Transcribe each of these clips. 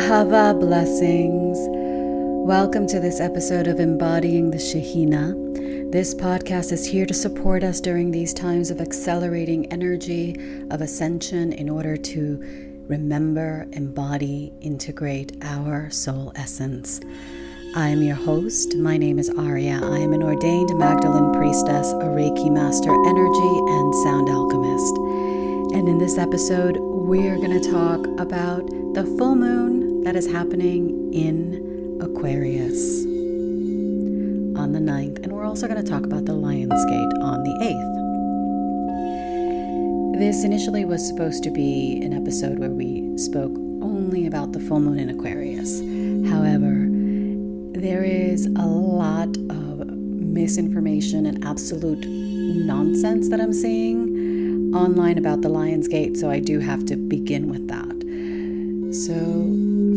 Ahava blessings. Welcome to this episode of Embodying the Shekhinah. This podcast is here to support us during these times of accelerating energy, of ascension, in order to remember, embody, integrate our soul essence. I am your host. My name is Aurea. I am an ordained Magdalene priestess, a Reiki master, energy and sound alchemist. And in this episode, we're going to talk about the full moon that is happening in Aquarius on the 9th. And we're also going to talk about the Lion's Gate on the 8th. This initially was supposed to be an episode where we spoke only about the full moon in Aquarius. However, there is a lot of misinformation and absolute nonsense that I'm seeing online about the Lion's Gate, so I do have to begin with that. So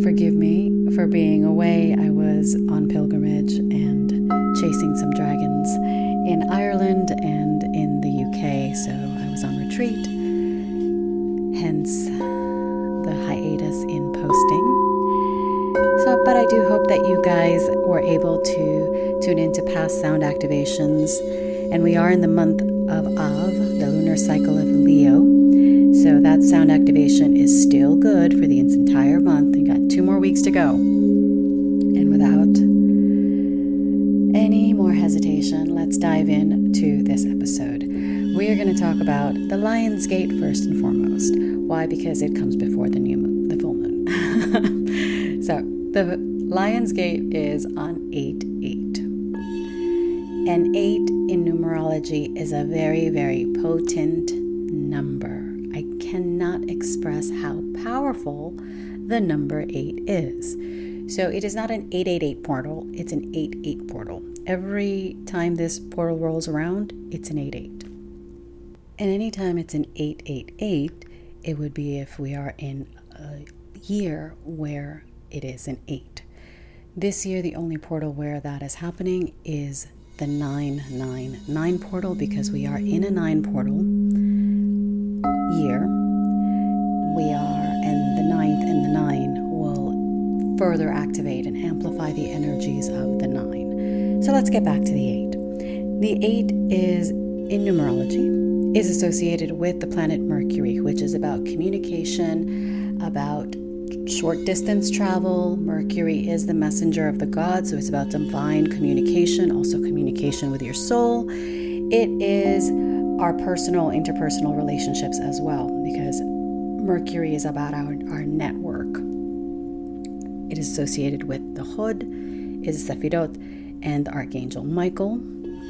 forgive me for being away. I was on pilgrimage and chasing some dragons in Ireland and in the UK, so I was on retreat, hence the hiatus in posting. But I do hope that you guys were able to tune into past sound activations. And we are in the month of Av, the lunar cycle of Leo. So that sound activation is still good for the entire month. You got 2 more weeks to go. And without any more hesitation, let's dive into this episode. We are going to talk about the Lion's Gate first and foremost. Why? Because it comes before the new moon, the full moon. So the Lion's Gate is on 8/8. And 8 in numerology is a very, very potent number. I cannot express how powerful the number 8 is. So it is not an 888 portal, it's an 88 portal. Every time this portal rolls around, it's an 88. And anytime it's an 888, it would be if we are in a year where it is an 8. This year, the only portal where that is happening is the 999 portal, because we are in a 9 portal year. We are, and the 9th and the 9 will further activate and amplify the energies of the 9. So let's get back to the 8. The 8 is, in numerology, is associated with the planet Mercury, which is about communication, about short distance travel. Mercury is the messenger of the gods, so it's about divine communication, also communication with your soul. It is our personal, interpersonal relationships as well, because Mercury is about our network. It is associated with the Hod, is Sephirot, and the Archangel Michael.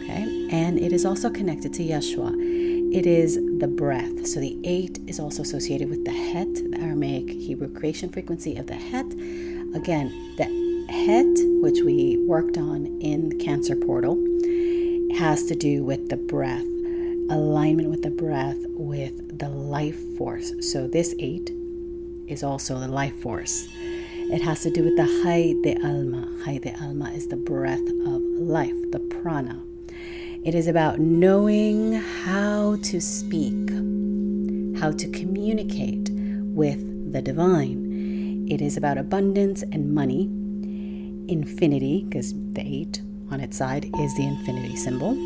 Okay, and it is also connected to Yeshua. It is the breath. So the 8 is also associated with the Het, the Aramaic Hebrew creation frequency of the Het. Again, the Het, which we worked on in the Cancer portal, has to do with the breath, alignment with the breath, with the life force. So this 8 is also the life force. It has to do with the Hay de Alma. Hay de Alma is the breath of life, the prana. It is about knowing how to speak, how to communicate with the divine. It is about abundance and money, infinity, because the 8 on its side is the infinity symbol.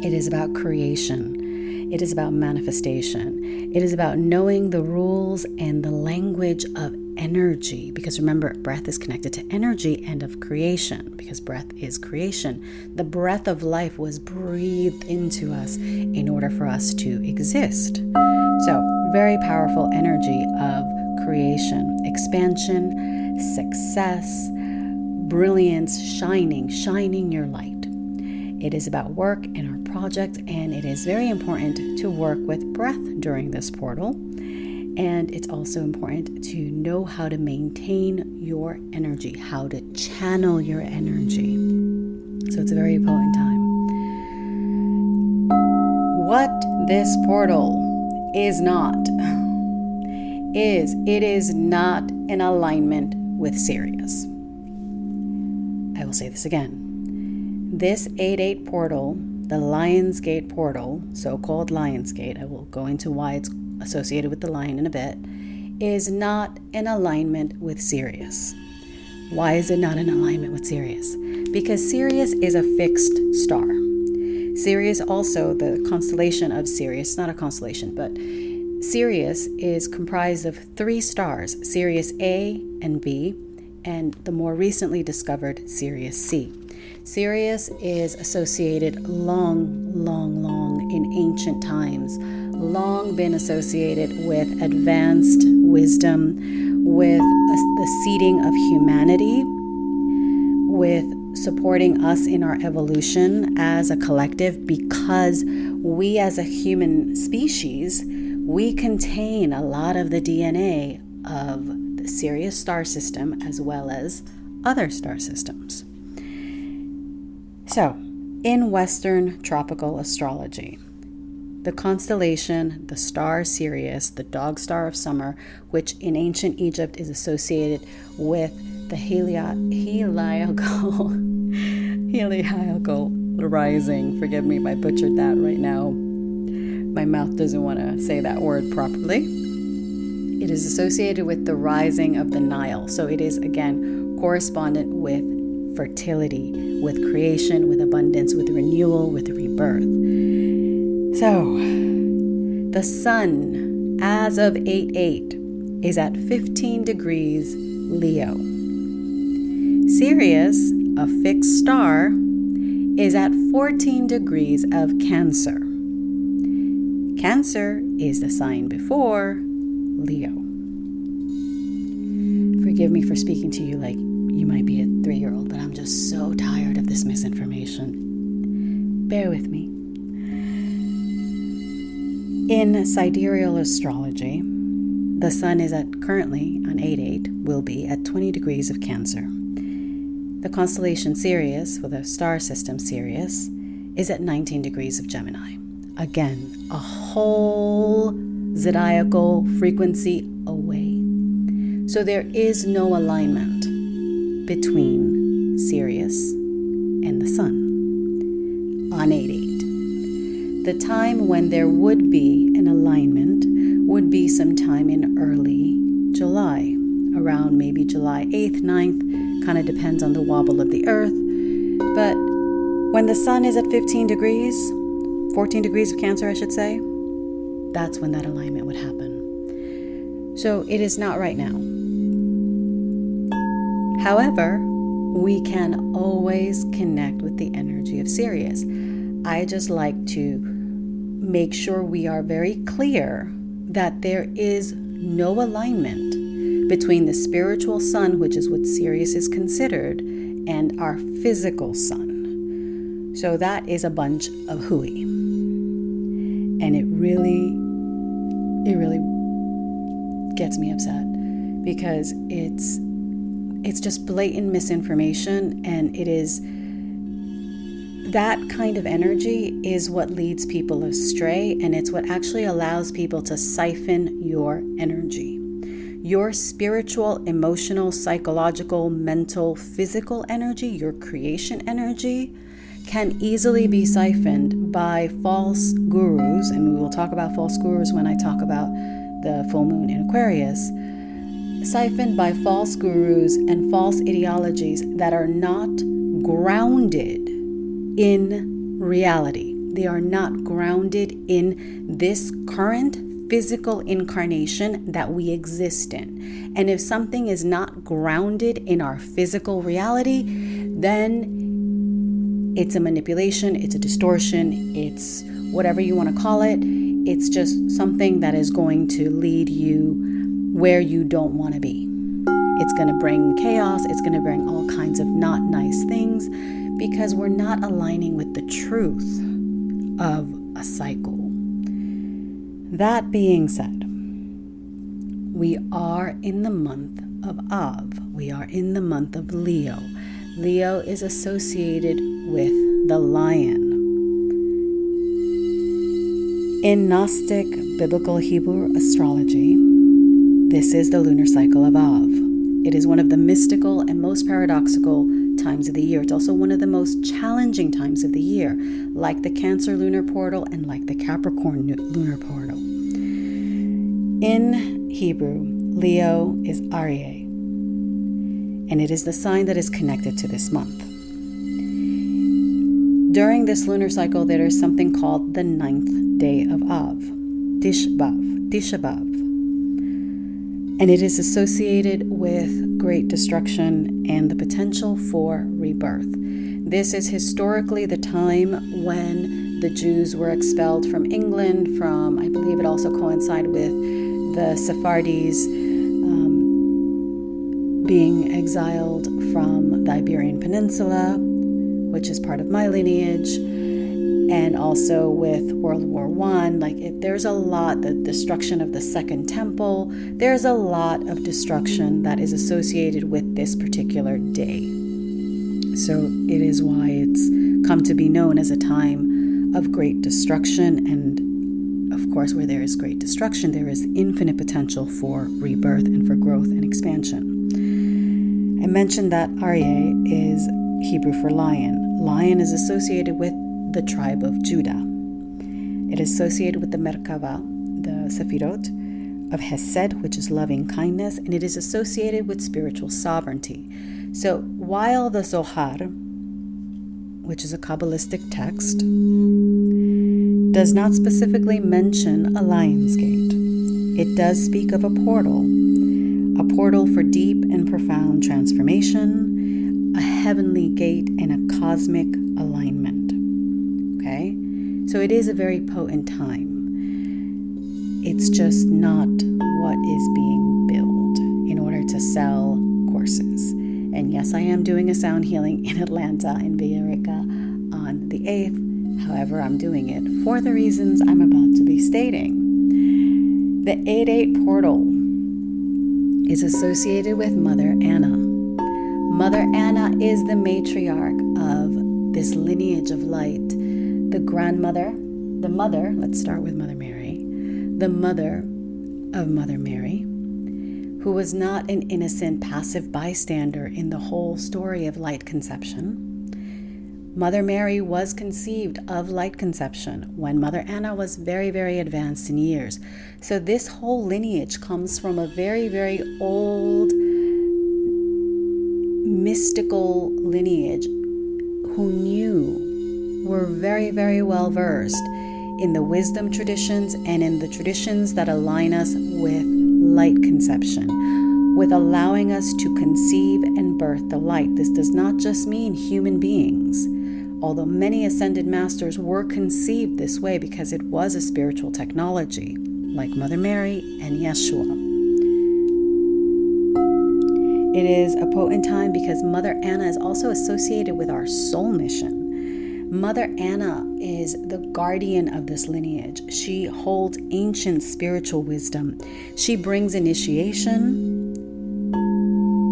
It is about creation. It is about manifestation. It is about knowing the rules and the language of energy, because remember, breath is connected to energy and of creation, because breath is creation. The breath of life was breathed into us in order for us to exist. So, very powerful energy of creation, expansion, success, brilliance, shining your light. It is about work and our projects, and it is very important to work with breath during this portal. And it's also important to know how to maintain your energy, how to channel your energy. So it's a very potent time. What this portal is not, it is not in alignment with Sirius. I will say this again. This 8/8 portal, the Lion's Gate portal, so-called Lion's Gate, I will go into why it's associated with the lion in a bit, is not in alignment with Sirius. Why is it not in alignment with Sirius? Because Sirius is a fixed star. Sirius also, the constellation of Sirius, not a constellation, but Sirius is comprised of 3 stars, Sirius A and B, and the more recently discovered Sirius C. Sirius is associated long in ancient times, long been associated with advanced wisdom, with the seeding of humanity, with supporting us in our evolution as a collective, because we as a human species, we contain a lot of the DNA of the Sirius star system as well as other star systems. So, in Western tropical astrology, the constellation, the star Sirius, the dog star of summer, which in ancient Egypt is associated with the heliacal rising. Forgive me if I butchered that right now. My mouth doesn't want to say that word properly. It is associated with the rising of the Nile. So it is, again, correspondent with fertility, with creation, with abundance, with renewal, with rebirth. So, the sun, as of 8/8, is at 15 degrees Leo. Sirius, a fixed star, is at 14 degrees of Cancer. Cancer is the sign before Leo. Forgive me for speaking to you like you might be a 3-year-old, but I'm just so tired of this misinformation. Bear with me. In sidereal astrology, the sun is currently on 8/8, will be at 20 degrees of Cancer. The constellation Sirius, with a star system Sirius, is at 19 degrees of Gemini. Again, a whole zodiacal frequency away. So there is no alignment between Sirius and the sun on 8/8. The time when there would be an alignment would be sometime in early July, around maybe July 8th, 9th, kind of depends on the wobble of the earth. But when the sun is at 15 degrees, 14 degrees of Cancer, I should say, that's when that alignment would happen. So it is not right now. However, we can always connect with the energy of Sirius. I just like to make sure we are very clear that there is no alignment between the spiritual sun, which is what Sirius is considered, and our physical sun. So that is a bunch of hooey. And it really gets me upset because it's just blatant misinformation, and it is that kind of energy is what leads people astray, and it's what actually allows people to siphon your energy. Your spiritual, emotional, psychological, mental, physical energy, your creation energy, can easily be siphoned by false gurus, and we will talk about false gurus when I talk about the full moon in Aquarius. Siphoned by false gurus and false ideologies that are not grounded in reality. They are not grounded in this current physical incarnation that we exist in. And if something is not grounded in our physical reality, then it's a manipulation, it's a distortion, it's whatever you want to call it. It's just something that is going to lead you where you don't want to be. It's going to bring chaos. It's going to bring all kinds of not nice things because we're not aligning with the truth of a cycle. That being said, we are in the month of Av. We are in the month of Leo. Leo is associated with the lion. In Gnostic biblical Hebrew astrology, this is the lunar cycle of Av. It is one of the mystical and most paradoxical times of the year. It's also one of the most challenging times of the year, like the Cancer lunar portal and like the Capricorn lunar portal. In Hebrew, Leo is Aurea, and it is the sign that is connected to this month. During this lunar cycle, there is something called the 9th day of Av, Tisha B'Av, and it is associated with great destruction and the potential for rebirth. This is historically the time when the Jews were expelled from England, I believe it also coincided with the Sephardis being exiled from the Iberian Peninsula, which is part of my lineage, and also with World War I. There's a lot, the destruction of the Second Temple, there's a lot of destruction that is associated with this particular day. So it is why it's come to be known as a time of great destruction. And of course, where there is great destruction, there is infinite potential for rebirth and for growth and expansion. I mentioned that Aurea is Hebrew for lion. Lion is associated with the tribe of Judah. It is associated with the Merkava, the Sefirot of Hesed, which is loving kindness, and it is associated with spiritual sovereignty. So while the Zohar, which is a Kabbalistic text, does not specifically mention a lion's gate, it does speak of a portal for deep and profound transformation, a heavenly gate, and a cosmic alignment. Okay? So it is a very potent time. It's just not what is being billed in order to sell courses. And yes, I am doing a sound healing in Atlanta, in Bay Area, on the 8th. However, I'm doing it for the reasons I'm about to be stating. The 8-8 portal is associated with Mother Anna. Mother Anna is the matriarch of this lineage of light. The grandmother, the mother, let's start with Mother Mary, the mother of Mother Mary, who was not an innocent passive bystander in the whole story of light conception. Mother Mary was conceived of light conception when Mother Anna was very, very advanced in years. So this whole lineage comes from a very, very old mystical lineage were very, very well versed in the wisdom traditions and in the traditions that align us with light conception, with allowing us to conceive and birth the light. This does not just mean human beings, although many ascended masters were conceived this way because it was a spiritual technology, like Mother Mary and Yeshua. It is a potent time because Mother Anna is also associated with our soul mission. Mother Anna is the guardian of this lineage. She holds ancient spiritual wisdom. She brings initiation,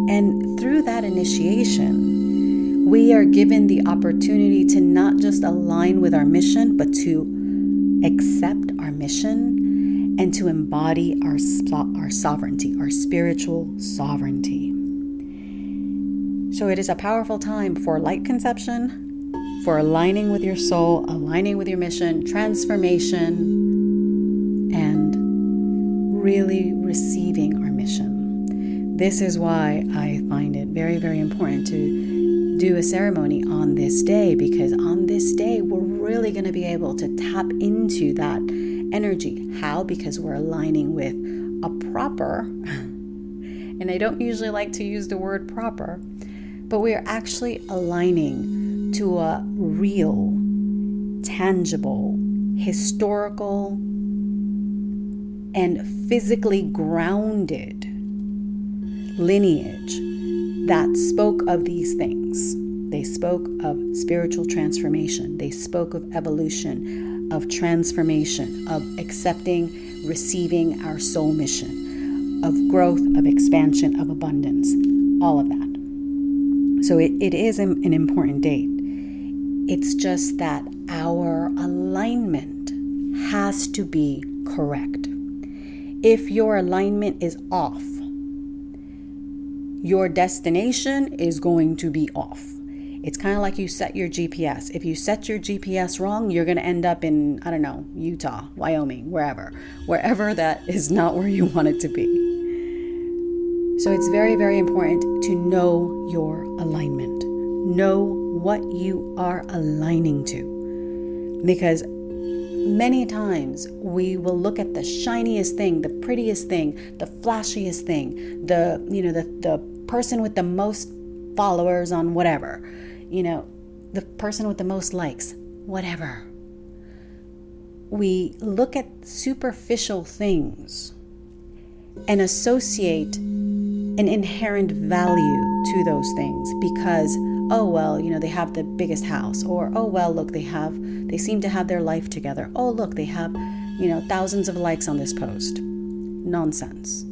and through that initiation, we are given the opportunity to not just align with our mission, but to accept our mission and to embody our sovereignty, our spiritual sovereignty. So it is a powerful time for light conception, for aligning with your soul, aligning with your mission, transformation, and really receiving our mission. This is why I find it very, very important to do a ceremony on this day, because on this day we're really going to be able to tap into that energy. How? Because we're aligning with a proper, and I don't usually like to use the word proper, but we are actually aligning to a real, tangible, historical, and physically grounded lineage that spoke of these things. They spoke of spiritual transformation. They spoke of evolution, of transformation, of accepting, receiving our soul mission, of growth, of expansion, of abundance, all of that. So it is an important date. It's just that our alignment has to be correct. If your alignment is off, your destination is going to be off. It's kind of like you set your GPS. If you set your GPS wrong, you're going to end up in, I don't know, Utah, Wyoming, wherever that is not where you want it to be. So it's very, very important to know your alignment. Know what you are aligning to. Because many times we will look at the shiniest thing, the prettiest thing, the flashiest thing, the person with the most followers on whatever, the person with the most likes, whatever. We look at superficial things and associate an inherent value to those things because, they have the biggest house, or, look, they seem to have their life together. Oh, look, they have, thousands of likes on this post. Nonsense.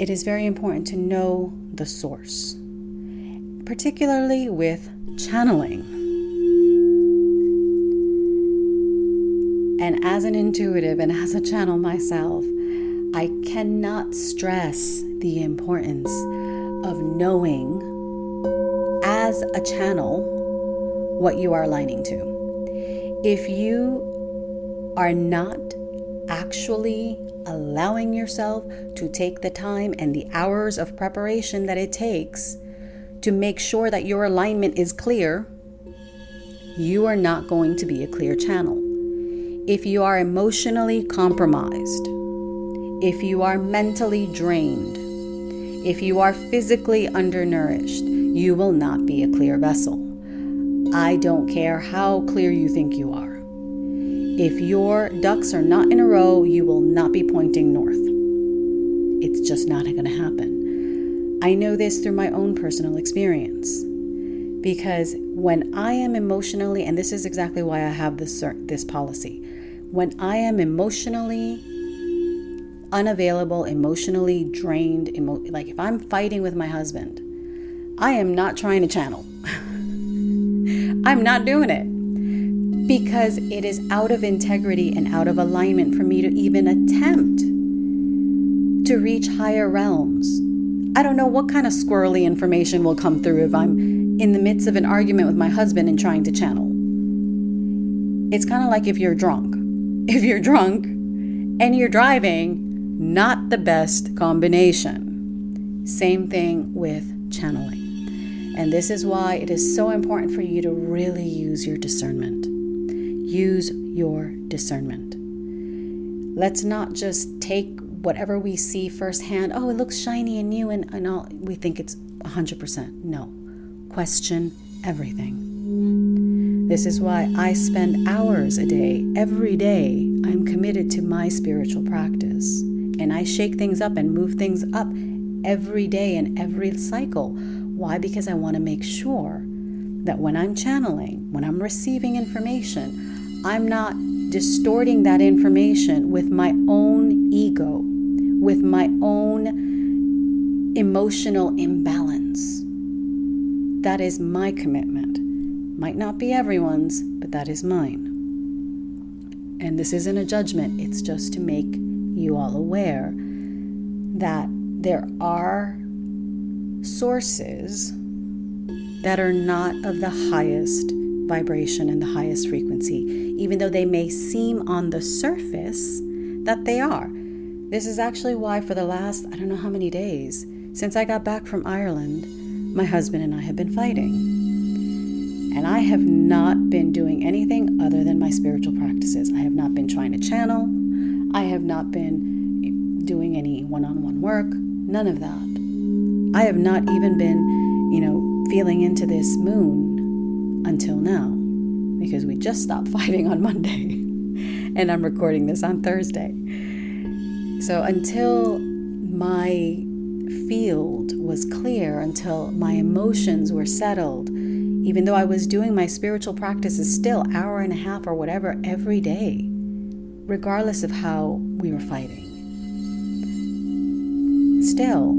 It is very important to know the source, particularly with channeling. And as an intuitive and as a channel myself, I cannot stress the importance of knowing as a channel what you are aligning to. If you are not actually allowing yourself to take the time and the hours of preparation that it takes to make sure that your alignment is clear, you are not going to be a clear channel. If you are emotionally compromised, if you are mentally drained, if you are physically undernourished, you will not be a clear vessel. I don't care how clear you think you are. If your ducks are not in a row, you will not be pointing north. It's just not going to happen. I know this through my own personal experience. Because when I am emotionally, and this is exactly why I have this policy, when I am emotionally unavailable, emotionally drained, like if I'm fighting with my husband, I am not trying to channel. I'm not doing it because it is out of integrity and out of alignment for me to even attempt to reach higher realms. I don't know what kind of squirrely information will come through if I'm in the midst of an argument with my husband and trying to channel. It's kind of like if you're drunk. If you're drunk and you're driving, not the best combination. Same thing with channeling. And this is why it is so important for you to really use your discernment. Use your discernment. Let's not just take whatever we see firsthand. Oh, it looks shiny and new and all. We think it's 100%. No. Question everything. This is why I spend hours a day, every day. I'm committed to my spiritual practice. And I shake things up and move things up every day and every cycle. Why? Because I want to make sure that when I'm channeling, when I'm receiving information, I'm not distorting that information with my own ego, with my own emotional imbalance. That is my commitment. Might not be everyone's, but that is mine. And this isn't a judgment. It's just to make you all aware that there are sources that are not of the highest vibration and the highest frequency, even though they may seem on the surface that they are. This is actually why for the last, I don't know how many days, since I got back from Ireland, my husband and I have been fighting. And I have not been doing anything other than my spiritual practices. I have not been trying to channel. I have not been doing any one-on-one work. None of that. I have not even been, feeling into this moon until now. Because we just stopped fighting on Monday. And I'm recording this on Thursday. So until my field was clear, until my emotions were settled, even though I was doing my spiritual practices still hour and a half or whatever every day, regardless of how we were fighting. Still,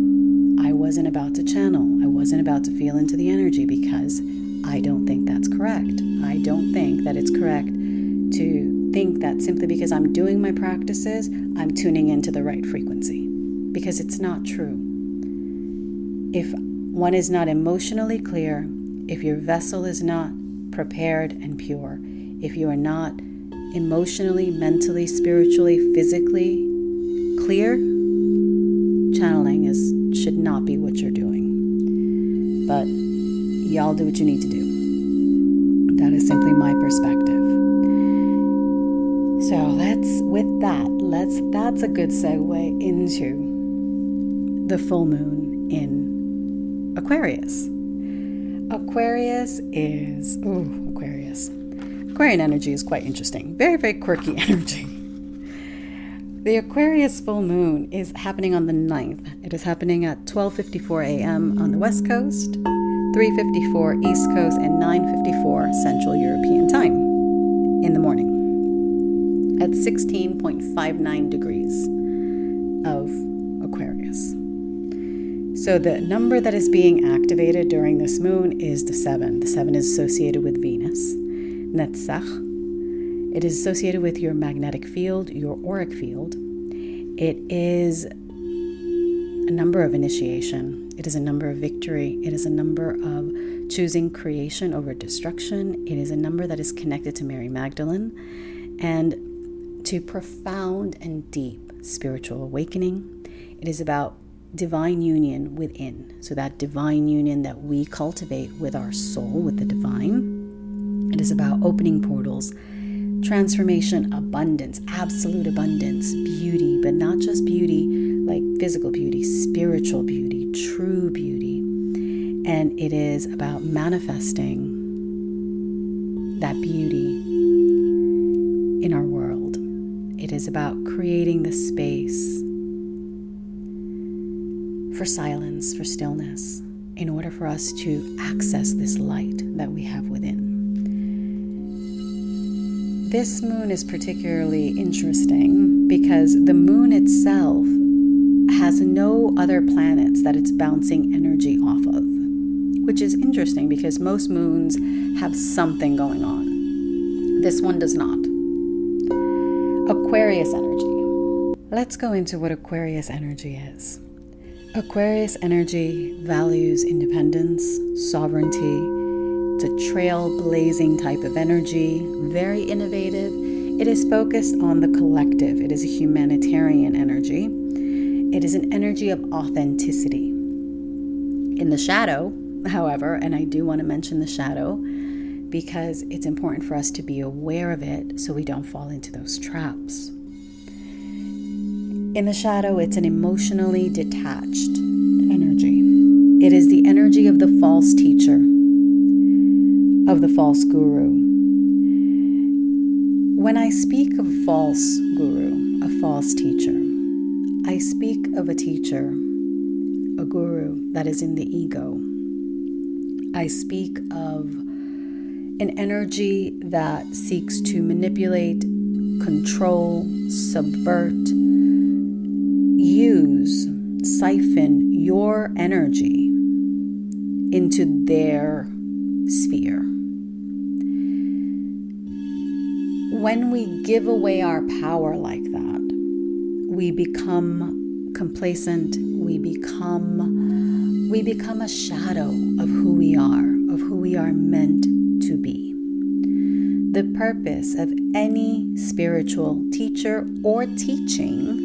I wasn't about to channel. I wasn't about to feel into the energy because I don't think that's correct. I don't think that it's correct to think that simply because I'm doing my practices, I'm tuning into the right frequency. Because it's not true. If one is not emotionally clear, if your vessel is not prepared and pure, if you are not emotionally, mentally, spiritually, physically clear, channeling is should not be what you're doing. But y'all do what you need to do. That is simply my perspective. So that's a good segue into the full moon in Aquarius. Aquarian energy is quite interesting. Very, very quirky energy. The Aquarius full moon is happening on the 9th. It is happening at 12:54 a.m. on the West Coast, 3:54 East Coast, and 9:54 Central European Time in the morning at 16.59 degrees of Aquarius. So the number that is being activated during this moon is the 7. The 7 is associated with Venus, Netzach. It is associated with your magnetic field, your auric field. It is a number of initiation. It is a number of victory. It is a number of choosing creation over destruction. It is a number that is connected to Mary Magdalene and to profound and deep spiritual awakening. It is about divine union within. So that divine union that we cultivate with our soul, with the divine. It is about opening portals, transformation, abundance, absolute abundance, beauty, but not just beauty like physical beauty, spiritual beauty, true beauty. And it is about manifesting that beauty in our world. It is about creating the space for silence, for stillness, in order for us to access this light that we have within. This moon is particularly interesting because the moon itself has no other planets that it's bouncing energy off of, which is interesting because most moons have something going on. This one does not. Aquarius energy. Let's go into what Aquarius energy is. Aquarius energy values independence, sovereignty. It's a trailblazing type of energy, very innovative. It is focused on the collective. It is a humanitarian energy. It is an energy of authenticity. In the shadow, however, and I do want to mention the shadow because it's important for us to be aware of it so we don't fall into those traps. In the shadow, it's an emotionally detached energy. It is the energy of the false teacher, of the false guru. When I speak of false guru, a false teacher, I speak of a teacher, a guru that is in the ego. I speak of an energy that seeks to manipulate, control, subvert, use, siphon your energy into their sphere. When we give away our power like that, we become complacent, we become a shadow of who we are meant to be. The purpose of any spiritual teacher or teaching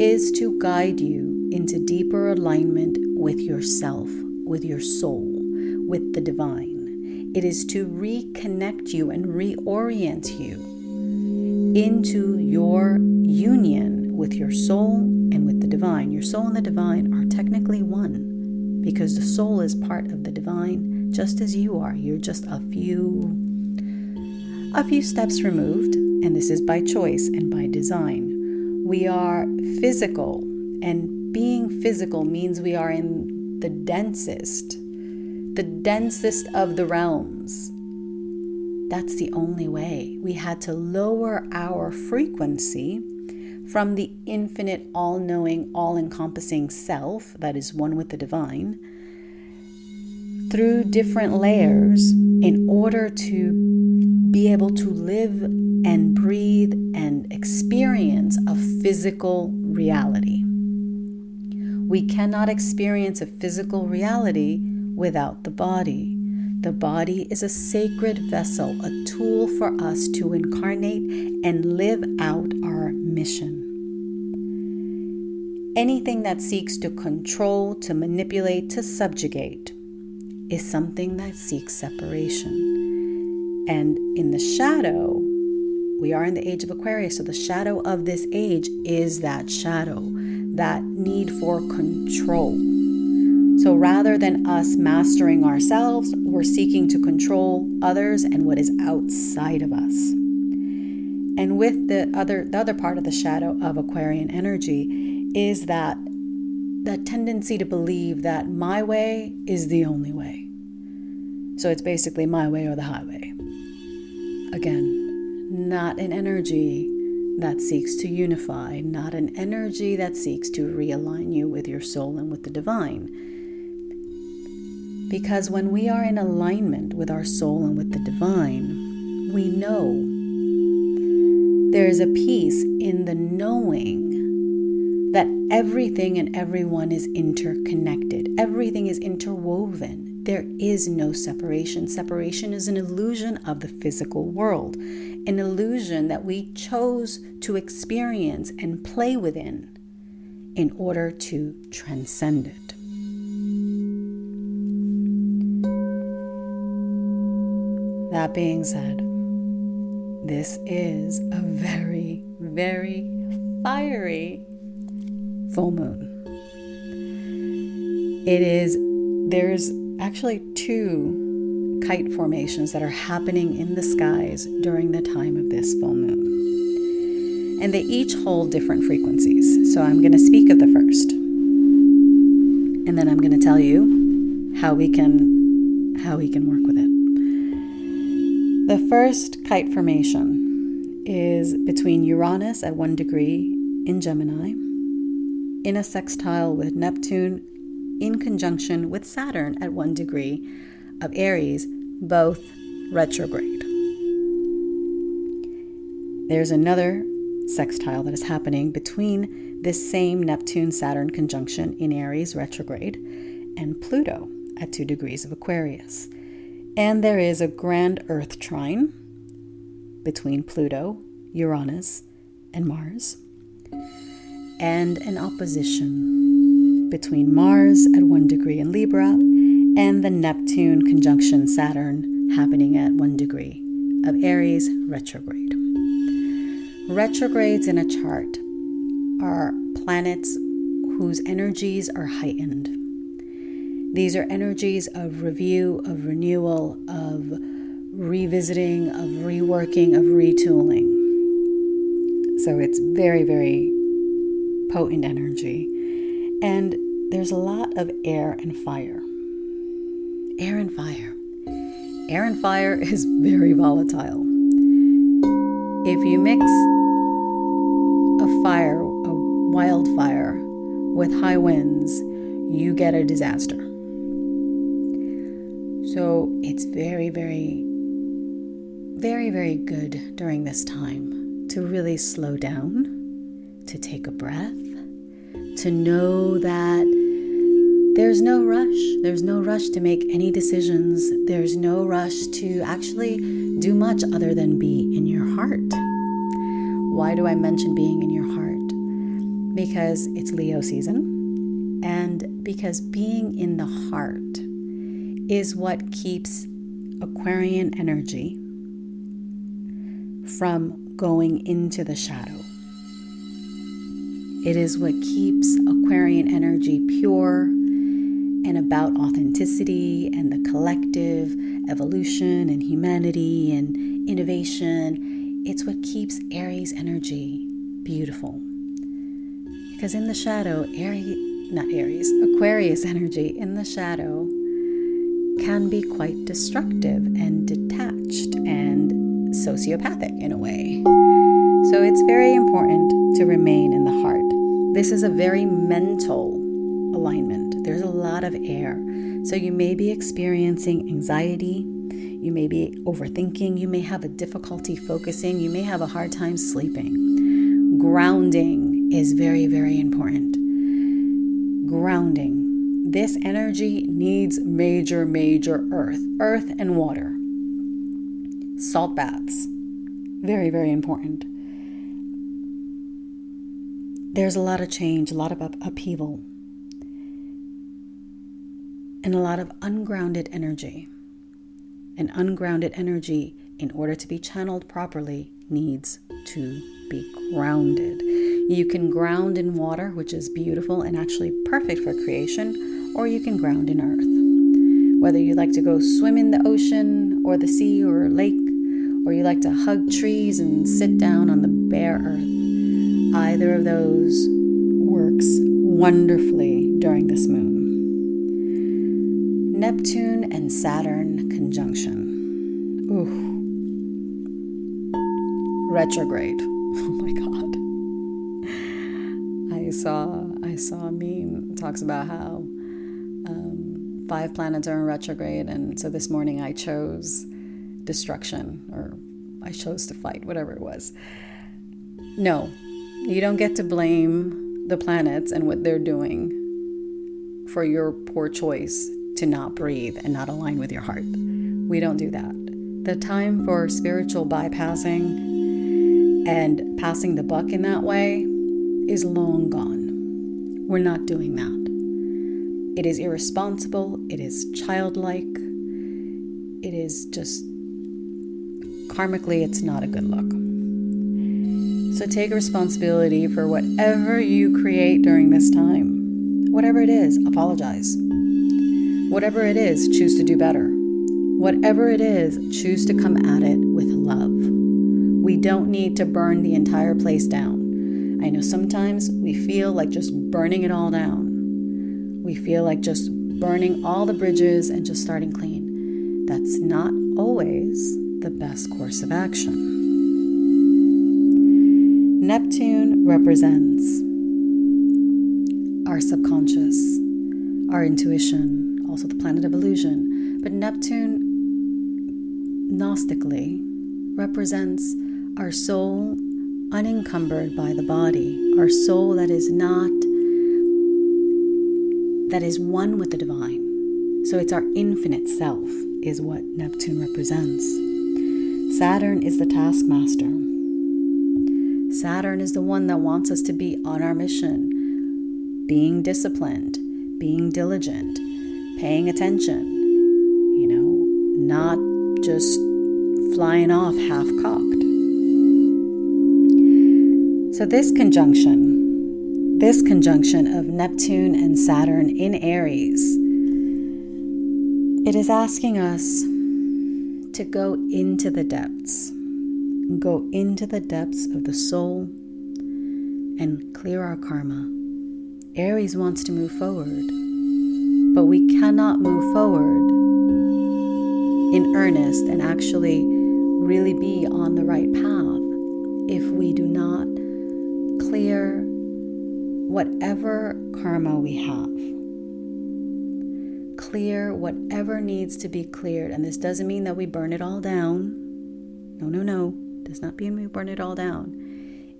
is to guide you into deeper alignment with yourself, with your soul, with the divine. It is to reconnect you and reorient you into your union with your soul and with the divine. Your soul and the divine are technically one because the soul is part of the divine just as you are. You're just a few steps removed, and this is by choice and by design. We are physical, and being physical means we are in the densest of the realms. That's the only way. We had to lower our frequency from the infinite, all-knowing, all-encompassing self that is one with the divine through different layers in order to be able to live and breathe and experience a physical reality. We cannot experience a physical reality without the body. The body is a sacred vessel, a tool for us to incarnate and live out our mission. Anything that seeks to control, to manipulate, to subjugate is something that seeks separation. And in the shadow, we are in the age of Aquarius, so the shadow of this age is that shadow, that need for control. So rather than us mastering ourselves, we're seeking to control others and what is outside of us. And with the other part of the shadow of Aquarian energy is that tendency to believe that my way is the only way. So it's basically my way or the highway. Again, not an energy that seeks to unify, not an energy that seeks to realign you with your soul and with the divine. Because when we are in alignment with our soul and with the divine, we know there is a peace in the knowing that everything and everyone is interconnected. Everything is interwoven. There is no separation. Separation is an illusion of the physical world, an illusion that we chose to experience and play within in order to transcend it. That being said, this is a very, very fiery full moon. There's actually 2 kite formations that are happening in the skies during the time of this full moon. And they each hold different frequencies. So I'm going to speak of the first. And then I'm going to tell you how we can work with it. The first kite formation is between Uranus at 1 degree in Gemini, in a sextile with Neptune, in conjunction with Saturn at 1 degree of Aries, both retrograde. There's another sextile that is happening between this same Neptune-Saturn conjunction in Aries retrograde and Pluto at 2 degrees of Aquarius. And there is a grand Earth trine between Pluto, Uranus, and Mars, and an opposition between Mars at 1 degree in Libra and the Neptune conjunction Saturn happening at 1 degree of Aries retrograde. Retrogrades in a chart are planets whose energies are heightened. These are energies of review, of renewal, of revisiting, of reworking, of retooling. So it's very, very potent energy. And there's a lot of air and fire. Air and fire. Air and fire is very volatile. If you mix a wildfire, with high winds, you get a disaster. So it's very, very, very, very good during this time to really slow down, to take a breath, to know that there's no rush. There's no rush to make any decisions. There's no rush to actually do much other than be in your heart. Why do I mention being in your heart? Because it's Leo season, and because being in the heart is what keeps Aquarian energy from going into the shadow. It is what keeps Aquarian energy pure and about authenticity and the collective evolution and humanity and innovation. It's what keeps Aries energy beautiful. Because in the shadow, Aquarius energy in the shadow can be quite destructive and detached and sociopathic in a way. So it's very important to remain in the heart. This is a very mental alignment. There's a lot of air. So you may be experiencing anxiety. You may be overthinking. You may have a difficulty focusing. You may have a hard time sleeping. Grounding is very, very important. Grounding. This energy needs major, major earth and water. Salt baths. Very, very important. there's a lot of change, a lot of upheaval, and a lot of ungrounded energy. And ungrounded energy, in order to be channeled properly, needs to be grounded. You can ground in water, which is beautiful and actually perfect for creation, or you can ground in earth. Whether you like to go swim in the ocean or the sea or lake, or you like to hug trees and sit down on the bare earth, either of those works wonderfully during this moon. Neptune and Saturn conjunction. Ooh. Retrograde. Oh my God. I saw a meme. It talks about how 5 planets are in retrograde, and so this morning I chose destruction, or I chose to fight, whatever it was. No, you don't get to blame the planets and what they're doing for your poor choice to not breathe and not align with your heart. We don't do that. The time for spiritual bypassing and passing the buck in that way is long gone. We're not doing that. It is irresponsible. It is childlike. It is just, karmically, it's not a good look. So take responsibility for whatever you create during this time. Whatever it is, apologize. Whatever it is, choose to do better. Whatever it is, choose to come at it with love. We don't need to burn the entire place down. I know sometimes we feel like just burning it all down. We feel like just burning all the bridges and just starting clean. That's not always the best course of action. Neptune represents our subconscious, our intuition, also the planet of illusion. But Neptune, Gnostically, represents our soul unencumbered by the body, our soul that is one with the divine. So it's our infinite self is what Neptune represents. Saturn is the taskmaster. Saturn is the one that wants us to be on our mission, being disciplined, being diligent, paying attention, not just flying off half-cocked. So this conjunction of Neptune and Saturn in Aries, it is asking us to go into the depths of the soul and clear our karma. Aries wants to move forward, but we cannot move forward in earnest and actually really be on the right path if we do not clear whatever karma we have. Clear whatever needs to be cleared. And this doesn't mean that we burn it all down. No. Does not mean we burn it all down.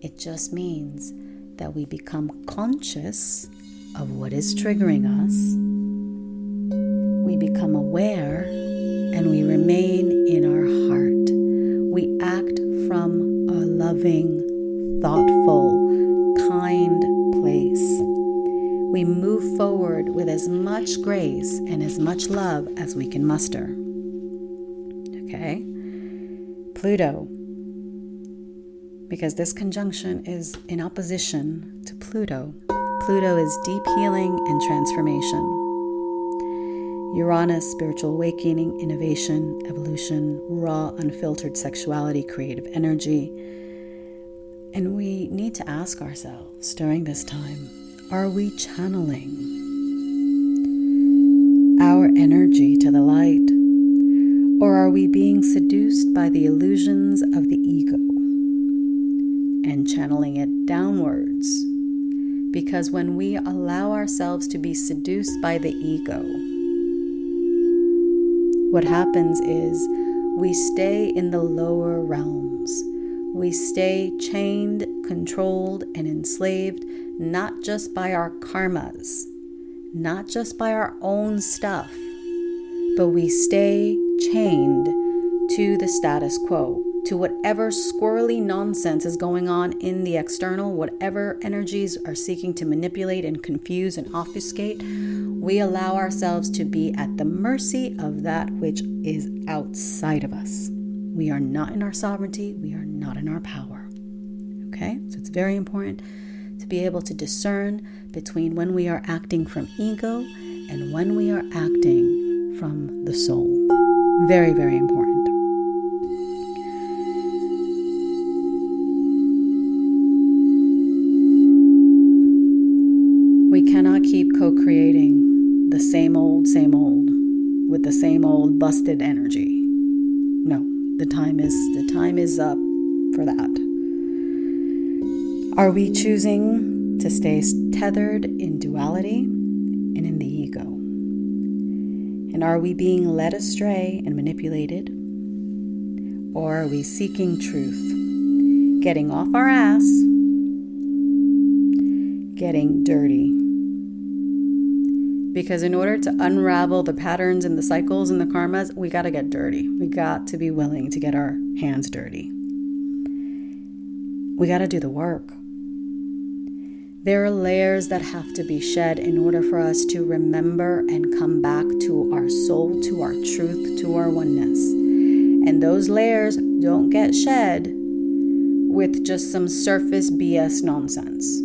It just means that we become conscious of what is triggering us. We become aware and we remain in our heart. We act from a loving, thoughtful, kind place. We move forward with as much grace and as much love as we can muster. Okay? Pluto. Because this conjunction is in opposition to Pluto. Pluto is deep healing and transformation. Uranus, spiritual awakening, innovation, evolution, raw, unfiltered sexuality, creative energy. And we need to ask ourselves during this time, are we channeling our energy to the light? Or are we being seduced by the illusions of the ego and channeling it downwards? Because when we allow ourselves to be seduced by the ego, what happens is we stay in the lower realms. We stay chained, controlled, and enslaved, not just by our karmas, not just by our own stuff, but we stay chained to the status quo. to whatever squirrely nonsense is going on in the external, whatever energies are seeking to manipulate and confuse and obfuscate, we allow ourselves to be at the mercy of that which is outside of us. We are not in our sovereignty. We are not in our power. Okay? So it's very important to be able to discern between when we are acting from ego and when we are acting from the soul. Very, very important. We cannot keep co-creating the same old with the same old busted energy. No, the time is up for that. Are we choosing to stay tethered in duality and in the ego? And are we being led astray and manipulated? Or are we seeking truth, getting off our ass, getting dirty? Because in order to unravel the patterns and the cycles and the karmas, we got to get dirty. We got to be willing to get our hands dirty. We got to do the work. There are layers that have to be shed in order for us to remember and come back to our soul, to our truth, to our oneness. And those layers don't get shed with just some surface BS nonsense.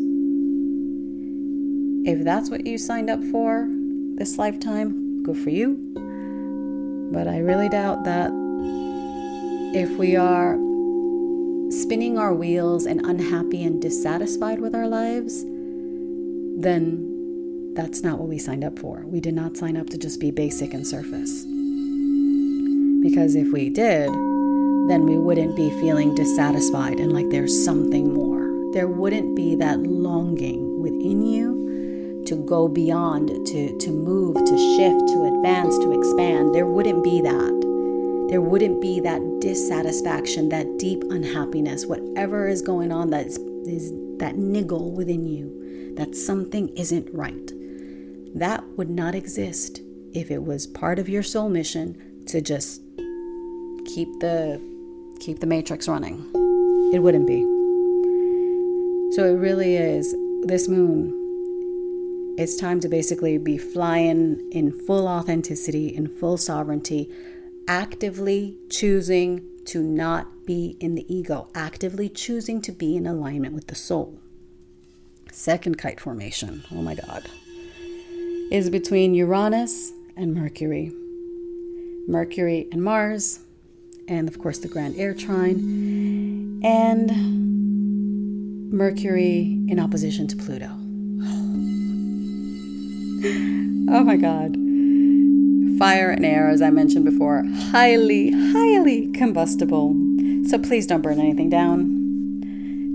If that's what you signed up for this lifetime, good for you. But I really doubt that if we are spinning our wheels and unhappy and dissatisfied with our lives, then that's not what we signed up for. We did not sign up to just be basic and surface. Because if we did, then we wouldn't be feeling dissatisfied and like there's something more. There wouldn't be that longing within you to go beyond, to move, to shift, to advance, to expand. There wouldn't be that. There wouldn't be that dissatisfaction, that deep unhappiness, whatever is going on that is that niggle within you, that something isn't right. That would not exist if it was part of your soul mission to just keep the matrix running. It wouldn't be. So it really is, this moon, it's time to basically be flying in full authenticity, in full sovereignty, actively choosing to not be in the ego, actively choosing to be in alignment with the soul. Second kite formation, oh my God, is between Uranus and Mercury. Mercury and Mars, and of course the Grand Air Trine, and Mercury in opposition to Pluto. Oh my God. Fire and air, as I mentioned before, highly, highly combustible. So please don't burn anything down.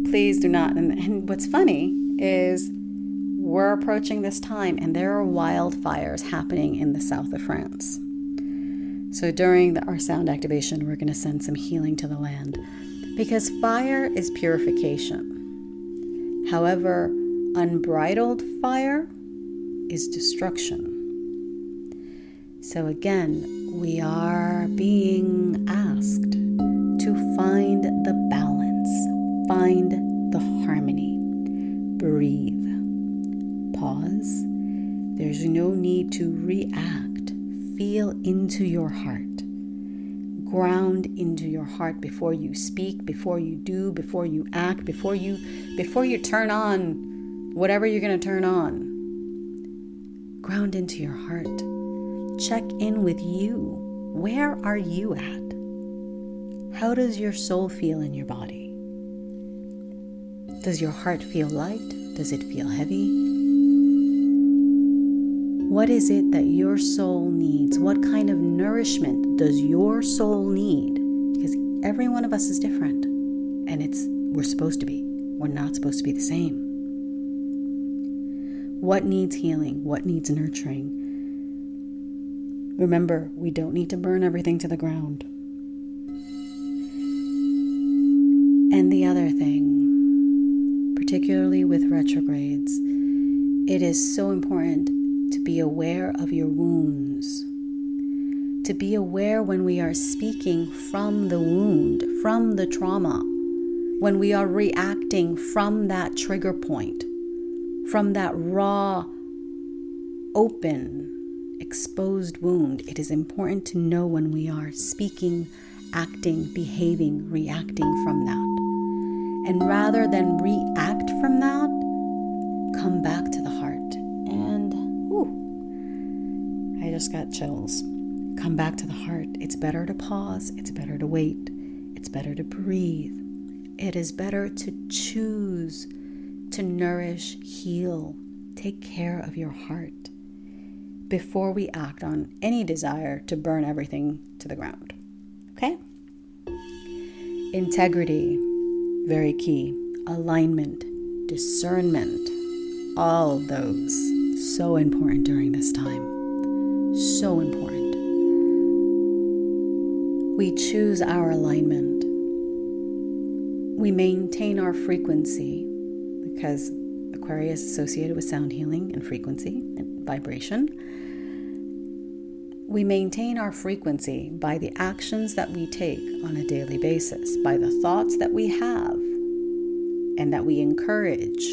Please do not. And what's funny is we're approaching this time and there are wildfires happening in the south of France. So during our sound activation, we're going to send some healing to the land because fire is purification. However, unbridled fire is destruction. So again, we are being asked to find the balance, find the harmony, breathe, pause. There's no need to react. Feel into your heart. Ground into your heart before you speak, before you do, before you act, before you turn on whatever you're going to turn on. Ground into your heart. Check in with you. Where are you at? How does your soul feel in your body? Does your heart feel light? Does it feel heavy? What is it that your soul needs? What kind of nourishment does your soul need? Because every one of us is different. And we're supposed to be. We're not supposed to be the same. What needs healing? What needs nurturing? Remember, we don't need to burn everything to the ground. And the other thing, particularly with retrogrades, it is so important to be aware of your wounds. to be aware when we are speaking from the wound, from the trauma, when we are reacting from that trigger point, from that raw, open, exposed wound. It is important to know when we are speaking, acting, behaving, reacting from that. And rather than react from that, come back to the heart. And, I just got chills. Come back to the heart. It's better to pause. It's better to wait. It's better to breathe. It is better to choose to nourish, heal, take care of your heart before we act on any desire to burn everything to the ground. Okay? Integrity, very key. Alignment, discernment, all of those, so important during this time. So important. We choose our alignment. We maintain our frequency because Aquarius is associated with sound healing and frequency and vibration. We maintain our frequency by the actions that we take on a daily basis, by the thoughts that we have and that we encourage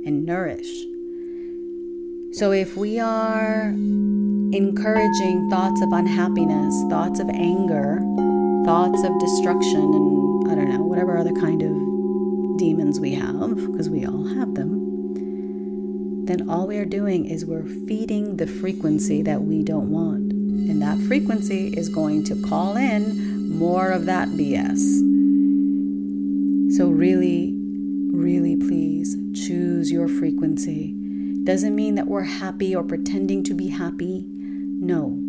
and nourish. So if we are encouraging thoughts of unhappiness, thoughts of anger, thoughts of destruction, and I don't know, whatever other kind of demons we have, because we all have them, then all we are doing is we're feeding the frequency that we don't want. And that frequency is going to call in more of that BS. So really, really please choose your frequency. Doesn't mean that we're happy or pretending to be happy. No.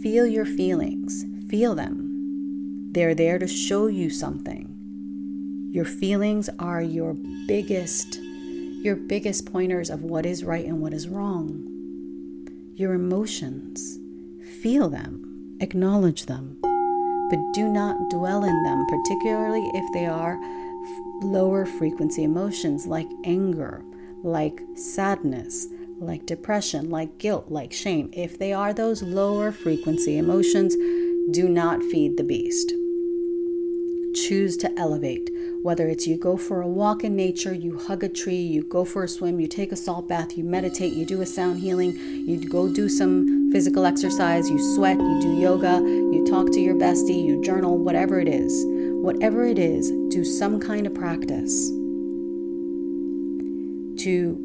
Feel your feelings. Feel them. They're there to show you something. Your feelings are your biggest pointers of what is right and what is wrong. Your emotions. Feel them, acknowledge them, but do not dwell in them, particularly if they are lower frequency emotions like anger, like sadness, like depression, like guilt, like shame. If they are those lower frequency emotions, do not feed the beast. Choose to elevate. Whether it's you go for a walk in nature, you hug a tree, you go for a swim, you take a salt bath, you meditate, you do a sound healing, you go do some physical exercise, you sweat, you do yoga, you talk to your bestie, you journal, whatever it is. Whatever it is, do some kind of practice to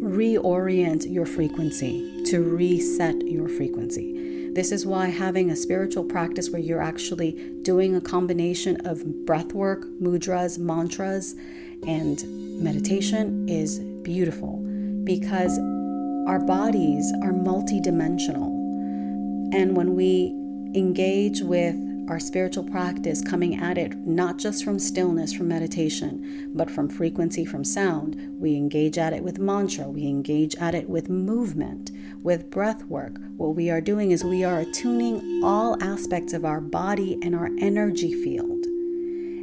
reorient your frequency, to reset your frequency. This is why having a spiritual practice where you're actually doing a combination of breath work, mudras, mantras, and meditation is beautiful, because our bodies are multidimensional. And when we engage with our spiritual practice, coming at it not just from stillness, from meditation, but from frequency, from sound, we engage at it with mantra, we engage at it with movement, with breath work. What we are doing is we are attuning all aspects of our body and our energy field.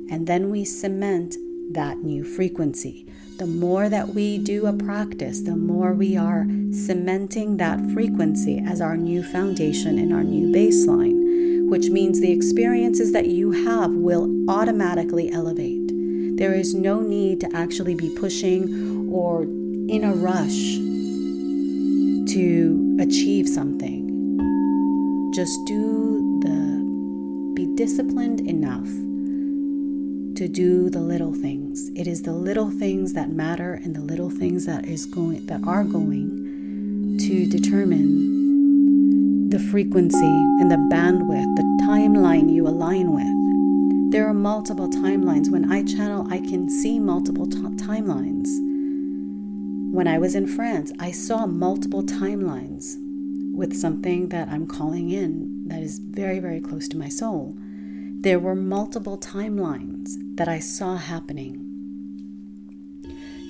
And then we cement that new frequency. The more that we do a practice, the more we are cementing that frequency as our new foundation and our new baseline, which means the experiences that you have will automatically elevate. There is no need to actually be pushing or in a rush to achieve something. Just be disciplined enough to do the little things. It is the little things that matter, and the little things that are going to determine the frequency and the bandwidth, the timeline you align with. There are multiple timelines. When I channel, I can see multiple timelines. When I was in France, I saw multiple timelines with something that I'm calling in that is very, very close to my soul. There were multiple timelines that I saw happening.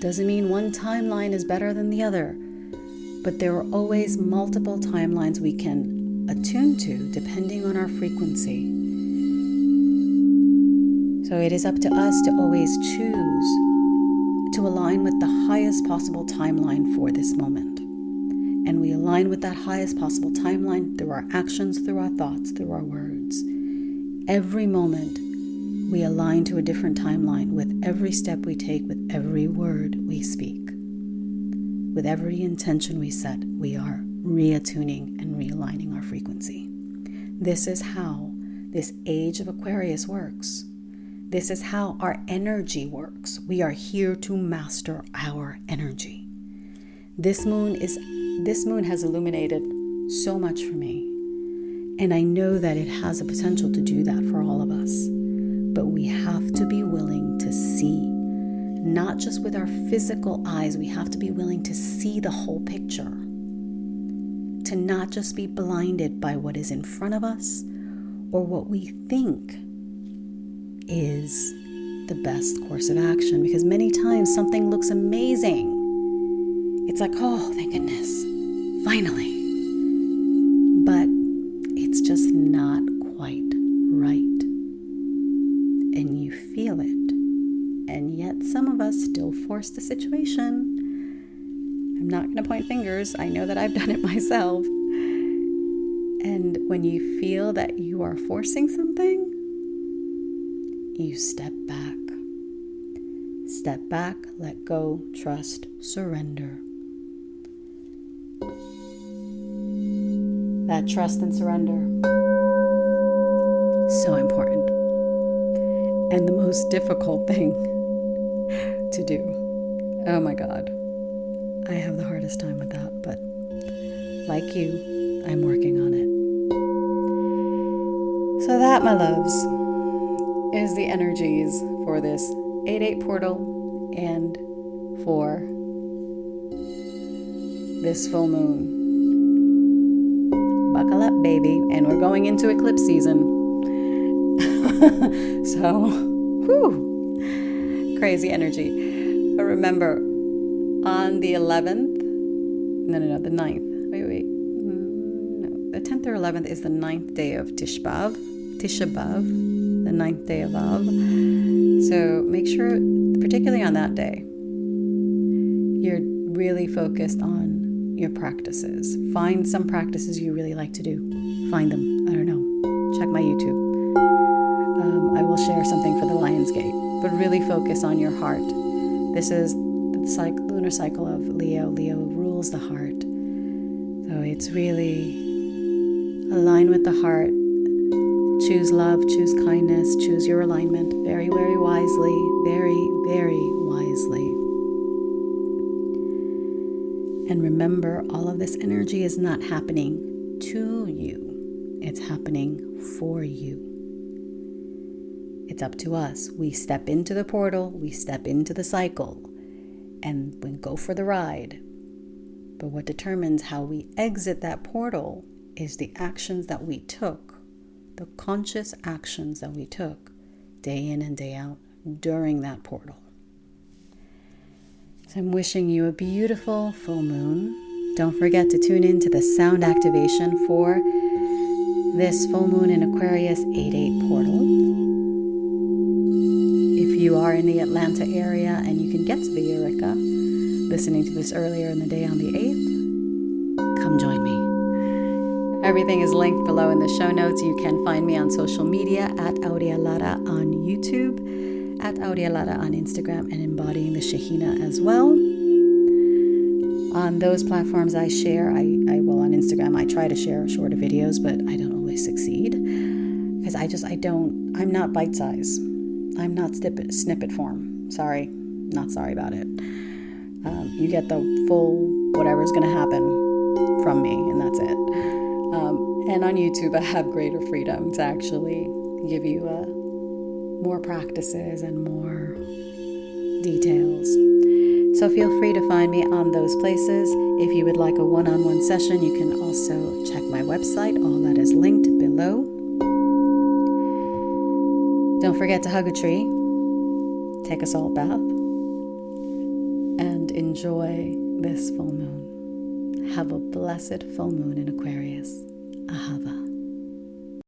Doesn't mean one timeline is better than the other, but there are always multiple timelines we can attune to depending on our frequency. So it is up to us to always choose to align with the highest possible timeline for this moment. And we align with that highest possible timeline through our actions, through our thoughts, through our words. Every moment, we align to a different timeline with every step we take, with every word we speak. With every intention we set, we are reattuning and realigning our frequency. This is how this age of Aquarius works. This is how our energy works. We are here to master our energy. This moon has illuminated so much for me. And I know that it has a potential to do that for all of us. But we have to be willing to see, not just with our physical eyes. We have to be willing to see the whole picture. To not just be blinded by what is in front of us or what we think is the best course of action. Because many times something looks amazing. It's like, oh, thank goodness, finally. But it's just not quite right. And you feel it. And yet some of us still force the situation. I'm not going to point fingers. I know that I've done it myself. And when you feel that you are forcing something, you step back. Step back, let go, trust, surrender. That trust and surrender, so important. And the most difficult thing to do. Oh my God. I have the hardest time with that, but like you, I'm working on it. So that, my loves, is the energies for this 8/8 portal and for this full moon. Buckle up, baby. And we're going into eclipse season. So, crazy energy. But remember, on the 11th, the 9th. The 10th or 11th is the 9th day of Tisha B'Av, the 9th day of Av. So make sure, particularly on that day, you're really focused on your practices. Find some practices you really like to do. Find them. I don't know. Check my YouTube. I will share something for the Lion's Gate. But really focus on your heart. This is the lunar cycle of Leo. Leo rules the heart. So it's really align with the heart. Choose love, choose kindness, choose your alignment very, very wisely. Very, very wisely. And remember, all of this energy is not happening to you. It's happening for you. It's up to us. We step into the portal, we step into the cycle, and we go for the ride. But what determines how we exit that portal is the actions that we took, the conscious actions that we took day in and day out during that portal. So I'm wishing you a beautiful full moon. Don't forget to tune in to the sound activation for this full moon in Aquarius 8/8 portal. If you are in the Atlanta area and you can get to the Eureka, listening to this earlier in the day on the 8th, come join me. Everything is linked below in the show notes. You can find me on social media at Aurea Lara on YouTube, at Aurea Lara on Instagram, and Embodying the Shekhinah as well. On those platforms I share, on Instagram I try to share shorter videos, but I don't always succeed. Because I'm not bite size. I'm not snippet form. Sorry, not sorry about it. You get the full whatever's going to happen from me, and that's it. And on YouTube, I have greater freedom to actually give you more practices and more details. So feel free to find me on those places. If you would like a one-on-one session, you can also check my website. All that is linked below. Don't forget to hug a tree, take a salt bath, and enjoy this full moon. Have a blessed full moon in Aquarius. Ahava.